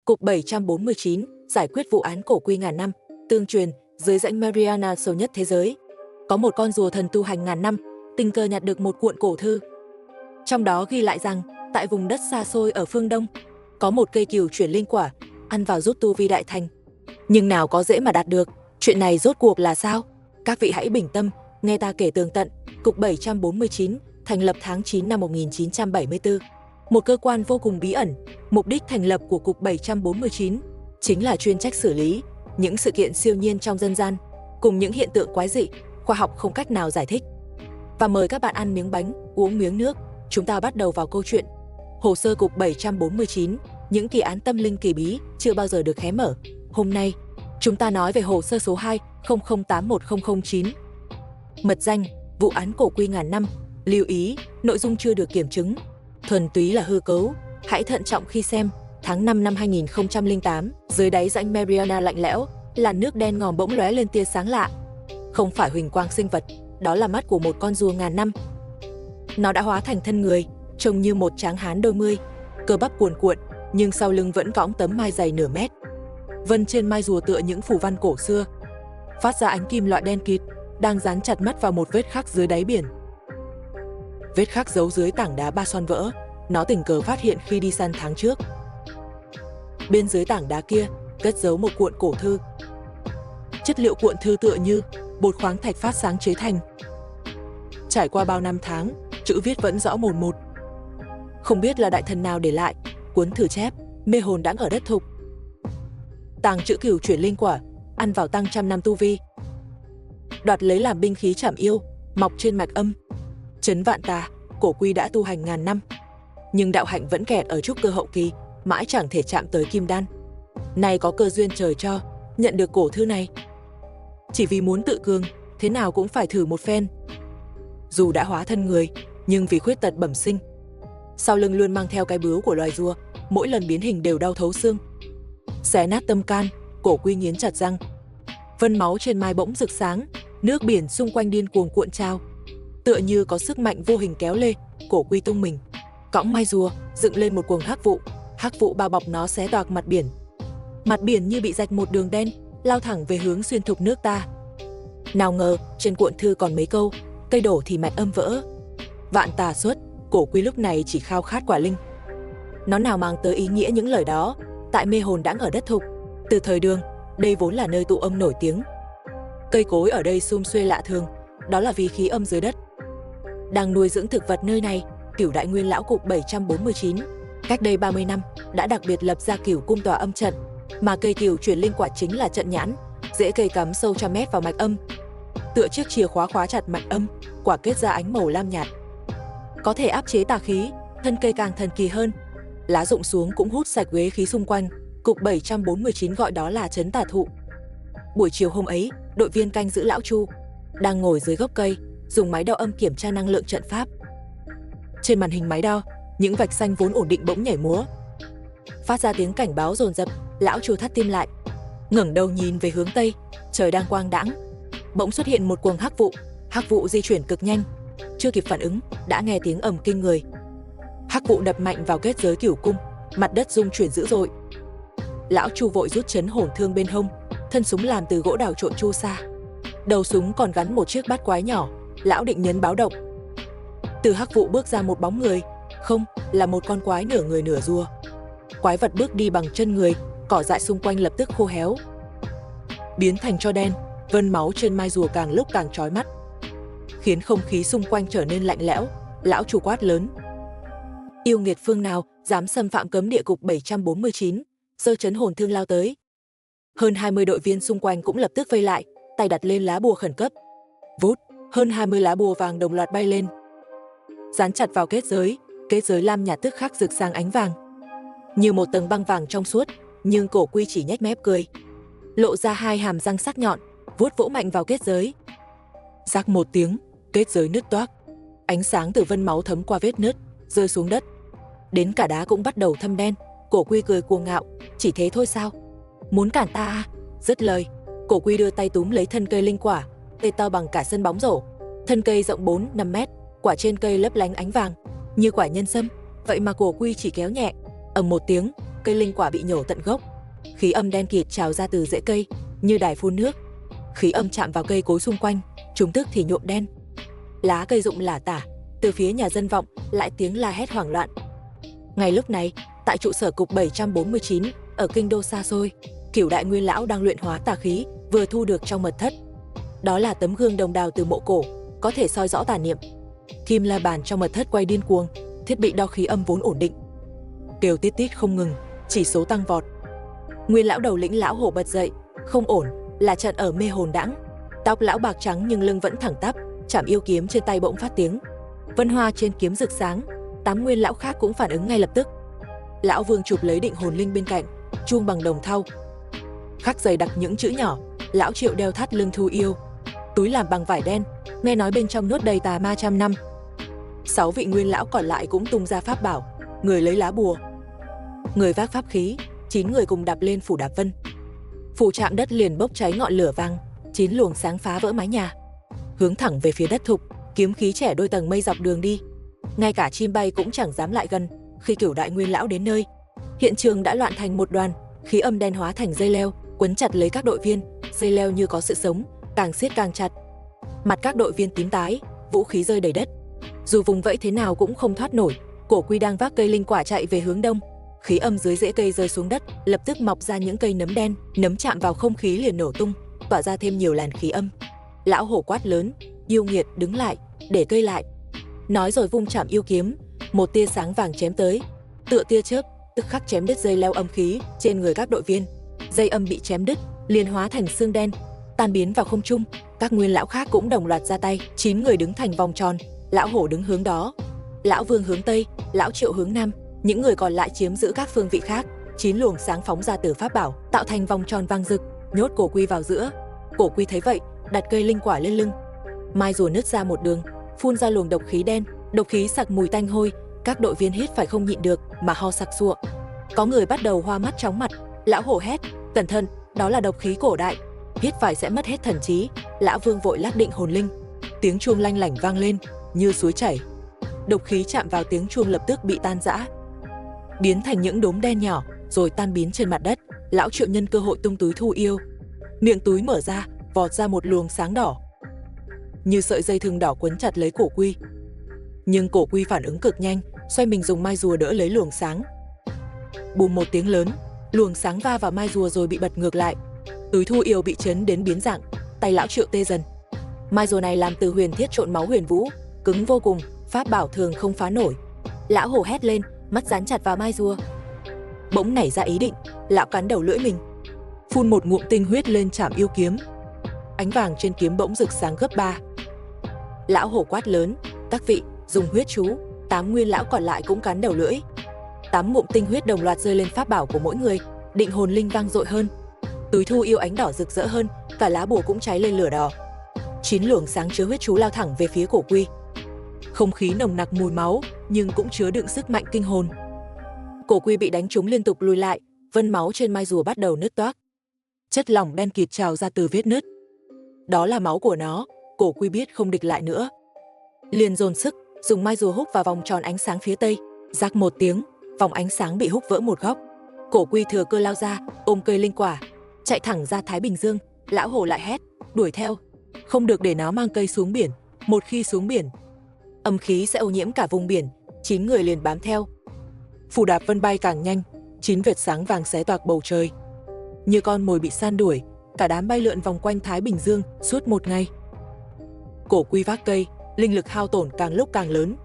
Cục 749 giải quyết vụ án cổ quy ngàn năm. Tương truyền, dưới rãnh Mariana sâu nhất thế giới, có một con rùa thần tu hành ngàn năm, tình cờ nhặt được một cuộn cổ thư. Trong đó ghi lại rằng, tại vùng đất xa xôi ở phương Đông, có một cây cừu chuyển linh quả, ăn vào giúp tu vi đại thành. Nhưng nào có dễ mà đạt được, chuyện này rốt cuộc là sao? Các vị hãy bình tâm, nghe ta kể tường tận. Cục 749 thành lập tháng 9 năm 1974. Một cơ quan vô cùng bí ẩn. Mục đích thành lập của Cục 749 chính là chuyên trách xử lý những sự kiện siêu nhiên trong dân gian, cùng những hiện tượng quái dị, khoa học không cách nào giải thích. Và mời các bạn ăn miếng bánh, uống miếng nước, chúng ta bắt đầu vào câu chuyện. Hồ sơ Cục 749, những kỳ án tâm linh kỳ bí chưa bao giờ được hé mở. Hôm nay, chúng ta nói về hồ sơ số 200810009. Mật danh, vụ án cổ quy ngàn năm. Lưu ý, nội dung chưa được kiểm chứng, thuần túy là hư cấu, hãy thận trọng khi xem. Tháng 5 năm 2008, dưới đáy rãnh Mariana lạnh lẽo, làn nước đen ngòm bỗng lóe lên tia sáng lạ. Không phải huỳnh quang sinh vật, đó là mắt của một con rùa ngàn năm. Nó đã hóa thành thân người, trông như một tráng hán đôi mươi, cơ bắp cuồn cuộn, nhưng sau lưng vẫn cõng tấm mai dày nửa mét. Vân trên mai rùa tựa những phù văn cổ xưa, phát ra ánh kim loại đen kịt, đang dán chặt mắt vào một vết khắc dưới đáy biển. Vết khắc giấu dưới tảng đá ba son vỡ, nó tình cờ phát hiện khi đi săn tháng trước. Bên dưới tảng đá kia, cất giấu một cuộn cổ thư. Chất liệu cuộn thư tựa như bột khoáng thạch phát sáng chế thành. Trải qua bao năm tháng, chữ viết vẫn rõ mồn một. Không biết là đại thần nào để lại, cuốn thư chép, mê hồn đãng ở đất thục. Tàng chữ cừu chuyển linh quả, ăn vào tăng trăm năm tu vi. Đoạt lấy làm binh khí trảm yêu, mọc trên mạch âm. Trấn vạn tà, cổ quy đã tu hành ngàn năm. Nhưng đạo hạnh vẫn kẹt ở trúc cơ hậu kỳ, mãi chẳng thể chạm tới kim đan. Nay có cơ duyên trời cho, nhận được cổ thư này. Chỉ vì muốn tự cường, thế nào cũng phải thử một phen. Dù đã hóa thân người, nhưng vì khuyết tật bẩm sinh, sau lưng luôn mang theo cái bướu của loài rùa, mỗi lần biến hình đều đau thấu xương. Xé nát tâm can, cổ quy nghiến chặt răng. Vân máu trên mai bỗng rực sáng, nước biển xung quanh điên cuồng cuộn trào. Tựa như có sức mạnh vô hình kéo lê, cổ quy tung mình, cõng mai rùa, dựng lên một cuồng hắc vụ bao bọc nó xé toạc mặt biển. Mặt biển như bị rạch một đường đen, lao thẳng về hướng xuyên thục nước ta. Nào ngờ, trên cuộn thư còn mấy câu, cây đổ thì mạch âm vỡ. Vạn tà xuất, cổ quy lúc này chỉ khao khát quả linh. Nó nào mang tới ý nghĩa những lời đó, tại mê hồn đãng ở đất thục. Từ thời Đường, đây vốn là nơi tụ âm nổi tiếng. Cây cối ở đây sum xuê lạ thường, đó là vì khí âm dưới đất. Đang nuôi dưỡng thực vật nơi này, Cửu Đại Nguyên Lão Cục 749, cách đây 30 năm, đã đặc biệt lập ra Cửu Cung tòa âm trận, mà cây cửu chuyển linh quả chính là trận nhãn, rễ cây cắm sâu trăm mét vào mạch âm. Tựa chiếc chìa khóa khóa chặt mạch âm, quả kết ra ánh màu lam nhạt. Có thể áp chế tà khí, thân cây càng thần kỳ hơn. Lá rụng xuống cũng hút sạch uế khí xung quanh, Cục 749 gọi đó là trấn tà thụ. Buổi chiều hôm ấy, đội viên canh giữ lão Chu đang ngồi dưới gốc cây, dùng máy đo âm kiểm tra năng lượng trận pháp. Trên màn hình máy đo, những vạch xanh vốn ổn định bỗng nhảy múa, phát ra tiếng cảnh báo dồn dập. Lão Chu thắt tim lại, ngẩng đầu nhìn về hướng tây, trời đang quang đãng. Bỗng xuất hiện một cuồng hắc vụ di chuyển cực nhanh, chưa kịp phản ứng đã nghe tiếng ầm kinh người. Hắc vụ đập mạnh vào kết giới Cửu Cung, mặt đất rung chuyển dữ dội. Lão Chu vội rút chấn hồn thương bên hông, thân súng làm từ gỗ đào trộn chu sa, đầu súng còn gắn một chiếc bát quái nhỏ. Lão định nhấn báo động. Từ hắc vụ bước ra một bóng người, không, là một con quái nửa người nửa rùa. Quái vật bước đi bằng chân người, cỏ dại xung quanh lập tức khô héo, biến thành tro đen. Vân máu trên mai rùa càng lúc càng chói mắt, khiến không khí xung quanh trở nên lạnh lẽo. Lão Chu quát lớn: yêu nghiệt phương nào dám xâm phạm cấm địa Cục 749, giơ chấn hồn thương lao tới. Hơn 20 đội viên xung quanh cũng lập tức vây lại, tay đặt lên lá bùa khẩn cấp. Vút, hơn 20 lá bùa vàng đồng loạt bay lên, dán chặt vào kết giới lam nhạt tức khắc rực sáng ánh vàng, như một tầng băng vàng trong suốt. Nhưng cổ quy chỉ nhếch mép cười, lộ ra hai hàm răng sắc nhọn, vuốt vỗ mạnh vào kết giới. Rắc một tiếng, kết giới nứt toác, ánh sáng từ vân máu thấm qua vết nứt, rơi xuống đất. Đến cả đá cũng bắt đầu thâm đen. Cổ quy cười cuồng ngạo: chỉ thế thôi sao? Muốn cản ta à? Dứt lời, cổ quy đưa tay túm lấy thân cây linh quả, cây to bằng cả sân bóng rổ. Thân cây rộng 4-5 mét, quả trên cây lấp lánh ánh vàng, như quả nhân sâm. Vậy mà cổ quy chỉ kéo nhẹ, ầm một tiếng, cây linh quả bị nhổ tận gốc. Khí âm đen kịt trào ra từ rễ cây, như đài phun nước. Khí âm chạm vào cây cối xung quanh, chúng tức thì nhuộm đen. Lá cây rụng lả tả, từ phía nhà dân vọng lại tiếng la hét hoảng loạn. Ngay lúc này, tại trụ sở cục 749 ở kinh đô xa xôi, Cửu Đại Nguyên lão đang luyện hóa tà khí vừa thu được trong mật thất. Đó là tấm gương đồng đào từ mộ cổ, có thể soi rõ tà niệm. Kim la bàn trong mật thất quay điên cuồng, thiết bị đo khí âm vốn ổn định kêu tít tít không ngừng, chỉ số tăng vọt. Nguyên lão đầu lĩnh lão hổ bật dậy, không ổn, là trận ở mê hồn đãng. Tóc lão bạc trắng nhưng lưng vẫn thẳng tắp, chảm yêu kiếm trên tay bỗng phát tiếng. Vân hoa trên kiếm rực sáng, 8 nguyên lão khác cũng phản ứng ngay lập tức. Lão Vương chụp lấy định hồn linh bên cạnh, chuông bằng đồng thau. Khắc dày đặc những chữ nhỏ, lão Triệu đeo thắt lưng Thu Yêu. Túi làm bằng vải đen, nghe nói bên trong nuốt đầy tà ma trăm năm. 6 vị nguyên lão còn lại cũng tung ra pháp bảo, người lấy lá bùa, người vác pháp khí, 9 người cùng đạp lên phủ Đạp Vân. Phủ chạm đất liền bốc cháy ngọn lửa vàng, 9 luồng sáng phá vỡ mái nhà, hướng thẳng về phía đất thục, kiếm khí trẻ đôi tầng mây dọc đường đi. Ngay cả chim bay cũng chẳng dám lại gần. Khi Cửu Đại Nguyên lão đến nơi, hiện trường đã loạn thành một đoàn, khí âm đen hóa thành dây leo, quấn chặt lấy các đội viên, dây leo như có sự sống, càng siết càng chặt. Mặt các đội viên tím tái, vũ khí rơi đầy đất. Dù vùng vẫy thế nào cũng không thoát nổi. Cổ Quy đang vác cây linh quả chạy về hướng đông, khí âm dưới rễ cây rơi xuống đất, lập tức mọc ra những cây nấm đen, nấm chạm vào không khí liền nổ tung, tỏa ra thêm nhiều làn khí âm. Lão hổ quát lớn, yêu nghiệt đứng lại, để cây lại. Nói rồi vung chảm yêu kiếm, một tia sáng vàng chém tới, tựa tia chớp, tức khắc chém đứt dây leo âm khí trên người các đội viên. Dây âm bị chém đứt, liền hóa thành xương đen, tan biến vào không trung. Các nguyên lão khác cũng đồng loạt ra tay, 9 người đứng thành vòng tròn, lão hổ đứng hướng đó, lão Vương hướng tây, lão Triệu hướng nam, những người còn lại chiếm giữ các phương vị khác. 9 luồng sáng phóng ra từ pháp bảo, tạo thành vòng tròn vàng rực, nhốt Cổ Quy vào giữa. Cổ Quy thấy vậy, đặt cây linh quả lên lưng. Mai rùa nứt ra một đường, phun ra luồng độc khí đen, độc khí sặc mùi tanh hôi. Các đội viên hít phải không nhịn được mà ho sặc sụa. Có người bắt đầu hoa mắt chóng mặt. Lão hổ hét, cẩn thận, đó là độc khí cổ đại, hít phải sẽ mất hết thần trí. Lão Vương vội lắc định hồn linh, tiếng chuông lanh lảnh vang lên như suối chảy. Độc khí chạm vào tiếng chuông lập tức bị tan rã, biến thành những đốm đen nhỏ, rồi tan biến trên mặt đất. Lão Triệu nhân cơ hội tung túi Thu Yêu, miệng túi mở ra, vọt ra một luồng sáng đỏ, như sợi dây thừng đỏ quấn chặt lấy Cổ Quy. Nhưng Cổ Quy phản ứng cực nhanh, xoay mình dùng mai rùa đỡ lấy luồng sáng. Bùm một tiếng lớn, luồng sáng va vào mai rùa rồi bị bật ngược lại. Túi Thu Yêu bị chấn đến biến dạng, tay lão Triệu tê dần. Mai rùa này làm từ huyền thiết trộn máu huyền vũ, cứng vô cùng, pháp bảo thường không phá nổi. Lão hổ hét lên, mắt dán chặt vào mai rùa. Bỗng nảy ra ý định, lão cắn đầu lưỡi mình, phun một ngụm tinh huyết lên chảm yêu kiếm. Ánh vàng trên kiếm bỗng rực sáng gấp 3. Lão hổ quát lớn, các vị, dùng huyết chú. 8 nguyên lão còn lại cũng cắn đầu lưỡi. 8 ngụm tinh huyết đồng loạt rơi lên pháp bảo của mỗi người, định hồn linh vang dội hơn. Túi Thu Yêu ánh đỏ rực rỡ hơn, cả lá bùa cũng cháy lên lửa đỏ. 9 luồng sáng chứa huyết chú lao thẳng về phía Cổ Quy. Không khí nồng nặc mùi máu, nhưng cũng chứa đựng sức mạnh kinh hồn. Cổ Quy bị đánh trúng liên tục lùi lại, vân máu trên mai rùa bắt đầu nứt toác. Chất lỏng đen kịt trào ra từ vết nứt. Đó là máu của nó. Cổ Quy biết không địch lại nữa, liền dồn sức, dùng mai rùa húc vào vòng tròn ánh sáng phía tây. Rắc một tiếng, vòng ánh sáng bị húc vỡ một góc. Cổ Quy thừa cơ lao ra, ôm cây linh quả, chạy thẳng ra Thái Bình Dương. Lão hổ lại hét, đuổi theo, không được để nó mang cây xuống biển. Một khi xuống biển, âm khí sẽ ô nhiễm cả vùng biển. 9 người liền bám theo. Phủ Đạp Vân bay càng nhanh, 9 vệt sáng vàng xé toạc bầu trời. Như con mồi bị san đuổi, cả đám bay lượn vòng quanh Thái Bình Dương suốt một ngày. Cổ Quy vác cây, linh lực hao tổn càng lúc càng lớn.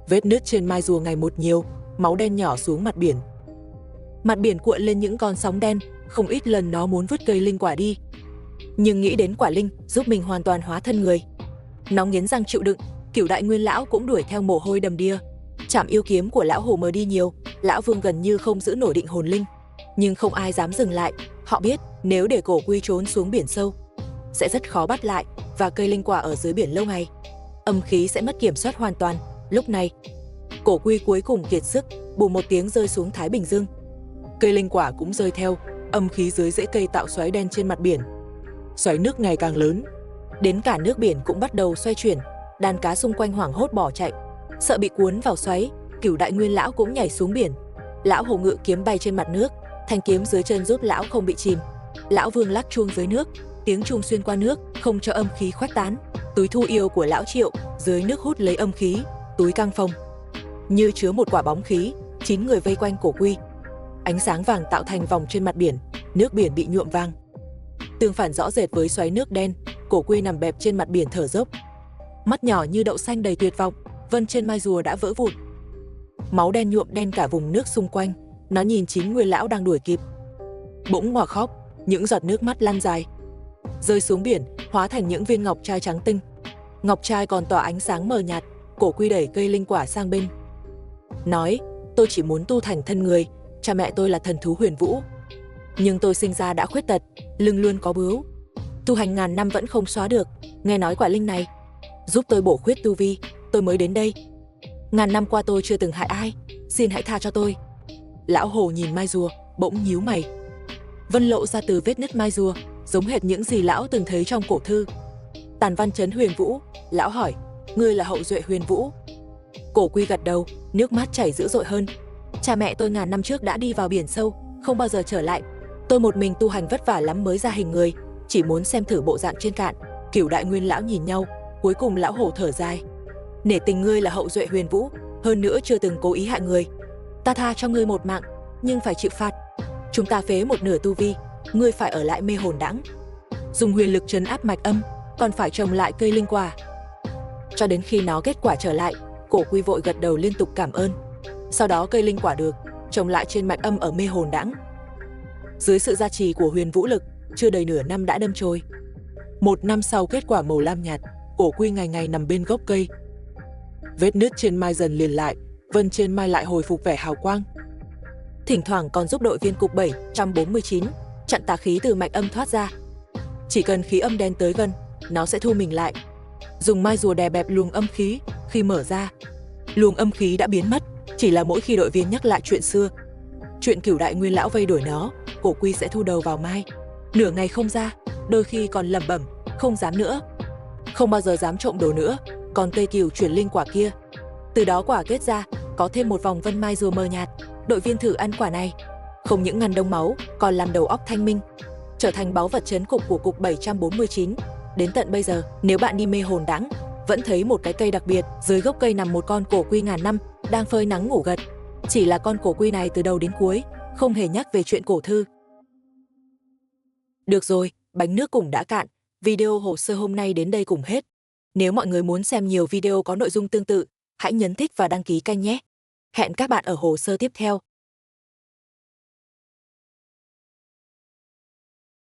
Vết nứt trên mai rùa ngày một nhiều, máu đen nhỏ xuống mặt biển. Mặt biển cuộn lên những con sóng đen, không ít lần nó muốn vứt cây linh quả đi. Nhưng nghĩ đến quả linh giúp mình hoàn toàn hóa thân người, nó nghiến răng chịu đựng. Cửu Đại Nguyên lão cũng đuổi theo mồ hôi đầm đìa. Chảm yêu kiếm của lão hổ mờ đi nhiều, lão Vương gần như không giữ nổi định hồn linh. Nhưng không ai dám dừng lại, họ biết nếu để Cổ Quy trốn xuống biển sâu, sẽ rất khó bắt lại, và cây linh quả ở dưới biển lâu ngày, âm khí sẽ mất kiểm soát hoàn toàn. Lúc này, Cổ Quy cuối cùng kiệt sức, bùm một tiếng rơi xuống Thái Bình Dương. Cây linh quả cũng rơi theo, âm khí dưới rễ cây tạo xoáy đen trên mặt biển. Xoáy nước ngày càng lớn, đến cả nước biển cũng bắt đầu xoay chuyển. Đàn cá xung quanh hoảng hốt bỏ chạy, sợ bị cuốn vào xoáy. Cửu Đại Nguyên lão cũng nhảy xuống biển. Lão Hồ ngự kiếm bay trên mặt nước, thanh kiếm dưới chân giúp lão không bị chìm. Lão Vương lắc chuông dưới nước, tiếng chuông xuyên qua nước, không cho âm khí khuếch tán. Túi thu yêu của lão Triệu dưới nước hút lấy âm khí, túi căng phồng như chứa một quả bóng khí. 9 người vây quanh Cổ Quy. Ánh sáng vàng tạo thành vòng trên mặt biển, nước biển bị nhuộm vàng. Tương phản rõ rệt với xoáy nước đen, Cổ Quy nằm bẹp trên mặt biển thở dốc. Mắt nhỏ như đậu xanh đầy tuyệt vọng, vân trên mai rùa đã vỡ vụn. Máu đen nhuộm đen cả vùng nước xung quanh, nó nhìn 9 người lão đang đuổi kịp. Bỗng ngòa khóc, những giọt nước mắt lăn dài, rơi xuống biển, hóa thành những viên ngọc trai trắng tinh. Ngọc trai còn tỏa ánh sáng mờ nhạt. Cổ Quy đẩy cây linh quả sang bên, nói: tôi chỉ muốn tu thành thân người, cha mẹ tôi là thần thú Huyền Vũ. Nhưng tôi sinh ra đã khuyết tật, lưng luôn có bướu. Tu hành ngàn năm vẫn không xóa được, nghe nói quả linh này giúp tôi bổ khuyết tu vi, tôi mới đến đây. Ngàn năm qua tôi chưa từng hại ai, xin hãy tha cho tôi. Lão Hồ nhìn mai rùa, bỗng nhíu mày. Vân lộ ra từ vết nứt mai rùa, giống hệt những gì lão từng thấy trong cổ thư. Tàn văn chấn Huyền Vũ. Lão hỏi: ngươi là hậu duệ Huyền Vũ? Cổ Quy gật đầu, nước mắt chảy dữ dội hơn. Cha mẹ tôi ngàn năm trước đã đi vào biển sâu, không bao giờ trở lại. Tôi một mình tu hành vất vả lắm mới ra hình người, chỉ muốn xem thử bộ dạng trên cạn. Cửu đại nguyên lão nhìn nhau, cuối cùng lão Hổ thở dài. Nể tình ngươi là hậu duệ Huyền Vũ, hơn nữa chưa từng cố ý hại người, ta tha cho ngươi một mạng, nhưng phải chịu phạt. Chúng ta phế một nửa tu vi, ngươi phải ở lại mê hồn đãng, dùng huyền lực trấn áp mạch âm, còn phải trồng lại cây linh quả cho đến khi nó kết quả trở lại. Cổ Quy vội gật đầu liên tục cảm ơn. Sau đó cây linh quả được trồng lại trên mạch âm ở mê hồn đãng. Dưới sự gia trì của huyền vũ lực, chưa đầy nửa năm đã đâm chồi. 1 năm sau, kết quả màu lam nhạt. Cổ Quy ngày ngày nằm bên gốc cây. Vết nứt trên mai dần liền lại, vân trên mai lại hồi phục vẻ hào quang. Thỉnh thoảng còn giúp đội viên cục 749 chặn tà khí từ mạch âm thoát ra. Chỉ cần khí âm đen tới gần, nó sẽ thu mình lại. Dùng mai rùa đè bẹp luồng âm khí, khi mở ra, luồng âm khí đã biến mất. Chỉ là mỗi khi đội viên nhắc lại chuyện xưa, chuyện cửu đại nguyên lão vây đuổi nó, Cổ Quy sẽ thu đầu vào mai. Nửa ngày không ra, đôi khi còn lẩm bẩm: không dám nữa, không bao giờ dám trộm đồ nữa. Còn cây cửu chuyển linh quả kia, từ đó quả kết ra, có thêm một vòng vân mai rùa mờ nhạt. Đội viên thử ăn quả này, không những ngăn đông máu, còn làm đầu óc thanh minh, trở thành báu vật trấn cục của cục 749. Đến tận bây giờ, nếu bạn đi mê hồn đãng, vẫn thấy một cái cây đặc biệt, dưới gốc cây nằm một con cổ quy ngàn năm, đang phơi nắng ngủ gật. Chỉ là con cổ quy này từ đầu đến cuối không hề nhắc về chuyện cổ thư. Được rồi, bánh nước cũng đã cạn, video hồ sơ hôm nay đến đây cũng hết. Nếu mọi người muốn xem nhiều video có nội dung tương tự, hãy nhấn thích và đăng ký kênh nhé. Hẹn các bạn ở hồ sơ tiếp theo.